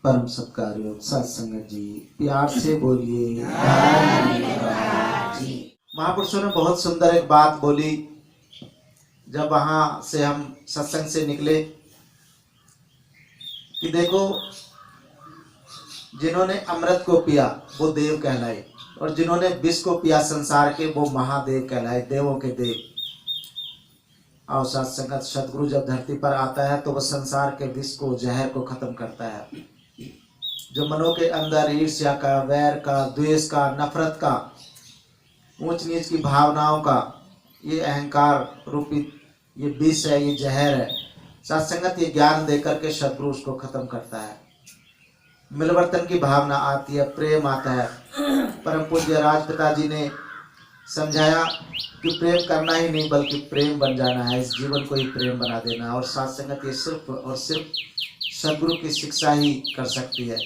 परम सत्कारयोग सत्संगत जी, प्यार से बोलिए। महापुरुषों ने बहुत सुंदर एक बात बोली। जब वहां से हम सत्संग से निकले कि देखो, जिन्होंने अमृत को पिया वो देव कहलाए, और जिन्होंने विष को पिया संसार के वो महादेव कहलाए, देवों के देव। और सत्संगत सदगुरु जब धरती पर आता है तो वह संसार के विष को, जहर को खत्म करता है। जो मनों के अंदर ईर्ष्या का, वैर का, द्वेष का, नफरत का, ऊंच नीच की भावनाओं का, ये अहंकार रूपी ये विष है, ये जहर है। सत्संगत ये ज्ञान देकर के सदगुरु उसको खत्म करता है। मिलवर्तन की भावना आती है, प्रेम आता है। परम पूज्य राजपिता जी ने समझाया कि प्रेम करना ही नहीं बल्कि प्रेम बन जाना है, इस जीवन को ही प्रेम बना देना। और सत्संगत ये सिर्फ और सिर्फ सदगुरु की शिक्षा ही कर सकती है।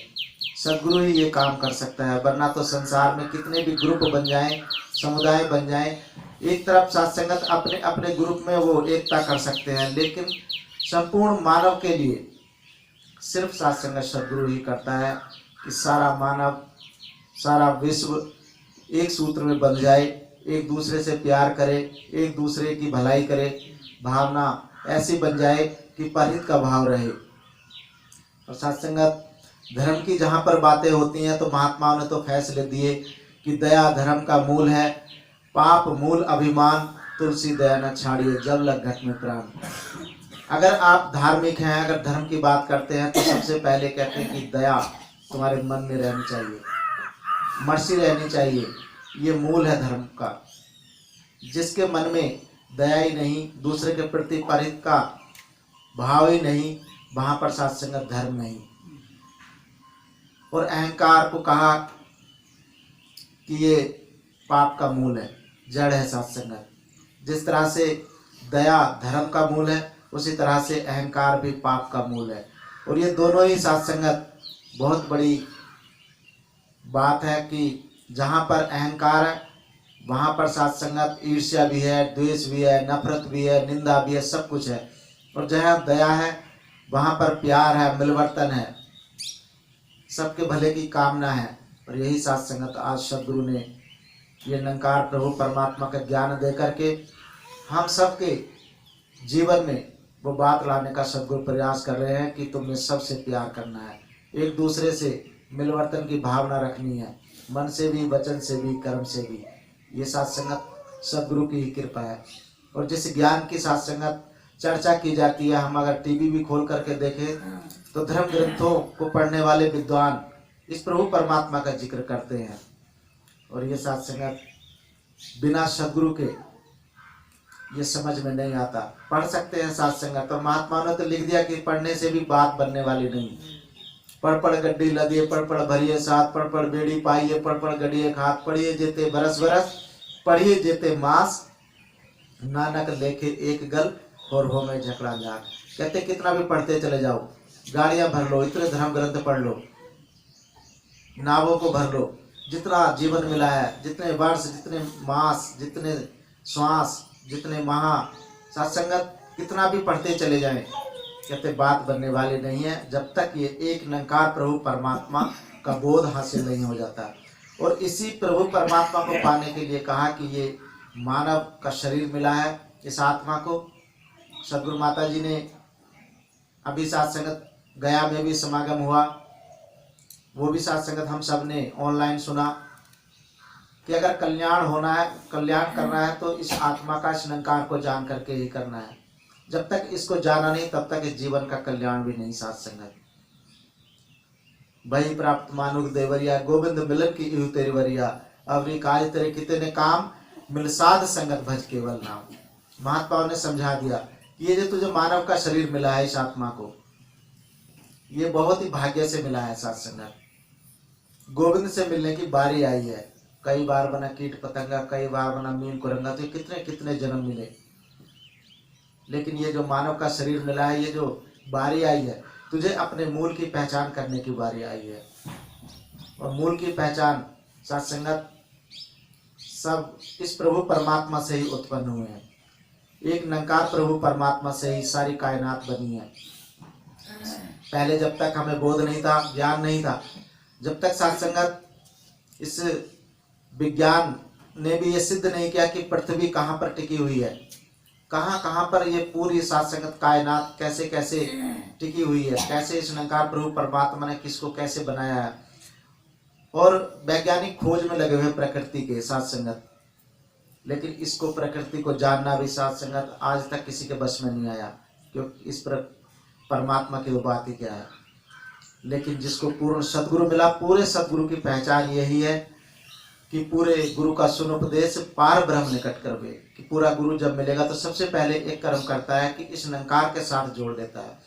सदगुरु ही ये काम कर सकता है, वरना तो संसार में कितने भी ग्रुप बन जाएं, समुदाय बन जाएं, एक तरफ सत्संगत अपने अपने ग्रुप में वो एकता कर सकते हैं, लेकिन संपूर्ण मानव के लिए सिर्फ सत्संगत सदगुरु ही करता है कि सारा मानव, सारा विश्व एक सूत्र में बंध जाए, एक दूसरे से प्यार करे, एक दूसरे की भलाई करे, भावना ऐसी बन जाए कि परहित का भाव रहे। और सत्संगत धर्म की जहाँ पर बातें होती हैं तो महात्माओं ने तो फैसले दिए कि दया धर्म का मूल है, पाप मूल अभिमान, तुलसी दया न छाड़िए, जब लग घट में प्राण। अगर आप धार्मिक हैं, अगर धर्म की बात करते हैं तो सबसे पहले कहते हैं कि दया तुम्हारे मन में रहनी चाहिए, मर्सी रहनी चाहिए। ये मूल है धर्म का। जिसके मन में दया ही नहीं, दूसरे के प्रति परहित का भाव ही नहीं, वहां पर सत्संगत धर्म नहीं। और अहंकार को कहा कि ये पाप का मूल है, जड़ है सत्संगत। जिस तरह से दया धर्म का मूल है, उसी तरह से अहंकार भी पाप का मूल है। और ये दोनों ही सत्संगत बहुत बड़ी बात है कि जहाँ पर अहंकार है वहाँ पर सत्संगत ईर्ष्या भी है, द्वेष भी है, नफरत भी है, निंदा भी है, सब कुछ है। और जहाँ दया है वहाँ पर प्यार है, मिलवर्तन है, सबके भले की कामना है। और यही सत्संगत आज सदगुरु ने ये निरंकार प्रभु परमात्मा का ज्ञान दे करके हम सबके जीवन में वो बात लाने का सदगुरु प्रयास कर रहे हैं कि तुम्हें सबसे प्यार करना है, एक दूसरे से मिलवर्तन की भावना रखनी है, मन से भी, वचन से भी, कर्म से भी। ये सत्संगत सदगुरु की ही कृपा है। और जिस ज्ञान की सत्संगत चर्चा की जाती है, हम अगर टीवी भी खोल करके देखें तो धर्म ग्रंथों को पढ़ने वाले विद्वान इस प्रभु परमात्मा का जिक्र करते हैं। और ये सत्संगत बिना सदगुरु के ये समझ में नहीं आता। पढ़ सकते हैं सत्संगत, और महात्मा ने तो लिख दिया कि पढ़ने से भी बात बनने वाली नहीं। पढ़ पढ़ गड्डी लदिए, पढ़ पढ़ भरिए साथ, पढ़ पढ़ बेड़ी पाइए, पढ़ पढ़ गड़िए खात, पढ़िए जेते बरस बरस, पढ़िए जेते मास, नानक लेखे एक गल और हो में झकड़ा झाक। कहते कितना भी पढ़ते चले जाओ, गाड़ियां भर लो, इतने धर्म ग्रंथ पढ़ लो, नावों को भर लो, जितना जीवन मिला है, जितने वर्ष, जितने मास, जितने श्वास, जितने माह, सत्संगत कितना भी पढ़ते चले जाएं, कहते बात बनने वाली नहीं है जब तक ये एक निरंकार प्रभु परमात्मा का बोध हासिल नहीं हो जाता। और इसी प्रभु परमात्मा को पाने के लिए कहा कि ये मानव का शरीर मिला है, इस आत्मा को सदगुरु माता जी ने अभी सत्संगत गया में भी समागम हुआ, वो भी सत्संगत हम सब ने ऑनलाइन सुना कि अगर कल्याण होना है, कल्याण करना है तो इस आत्मा का, इस निरंकार को जान करके ही करना है। जब तक इसको जाना नहीं तब तक इस जीवन का कल्याण भी नहीं। सत्संगत भई प्राप्त मानुष देवरिया, गोविंद मिलन की इहु तेरी वरिया, अवरी काज तेरे कितने काम, मिल साध संगत भज केवल नाम। महात्माओं ने समझा दिया ये जो तुझे मानव का शरीर मिला है, इस आत्मा को, ये बहुत ही भाग्य से मिला है। सत्संगत गोविंद से मिलने की बारी आई है। कई बार बना कीट पतंगा, कई बार बना मीन कुरंगा, तो कितने कितने जन्म मिले, लेकिन ये जो मानव का शरीर मिला है, ये जो बारी आई है, तुझे अपने मूल की पहचान करने की बारी आई है। और मूल की पहचान सत्संगत सब इस प्रभु परमात्मा से ही उत्पन्न हुए हैं। एक निरंकार प्रभु परमात्मा से ही सारी कायनात बनी है। पहले जब तक हमें बोध नहीं था, ज्ञान नहीं था, जब तक साथ संगत इस विज्ञान ने भी ये सिद्ध नहीं किया कि पृथ्वी कहाँ पर टिकी हुई है, कहाँ कहाँ पर ये पूरी साथ संगत कायनात कैसे कैसे टिकी हुई है, कैसे इस निराकार प्रभु परमात्मा ने किसको कैसे बनाया है, और वैज्ञानिक खोज में लगे हुए प्रकृति के साथ संगत। लेकिन इसको प्रकृति को जानना भी साथ संगत आज तक किसी के बस में नहीं आया, क्योंकि इस पर परमात्मा की वो बात ही क्या है। लेकिन जिसको पूर्ण सदगुरु मिला, पूरे सदगुरु की पहचान यही है कि पूरे गुरु का सुन उपदेश पार ब्रह्म निकट कर वे, कि पूरा गुरु जब मिलेगा तो सबसे पहले एक कर्म करता है कि इस निरंकार के साथ जोड़ देता है।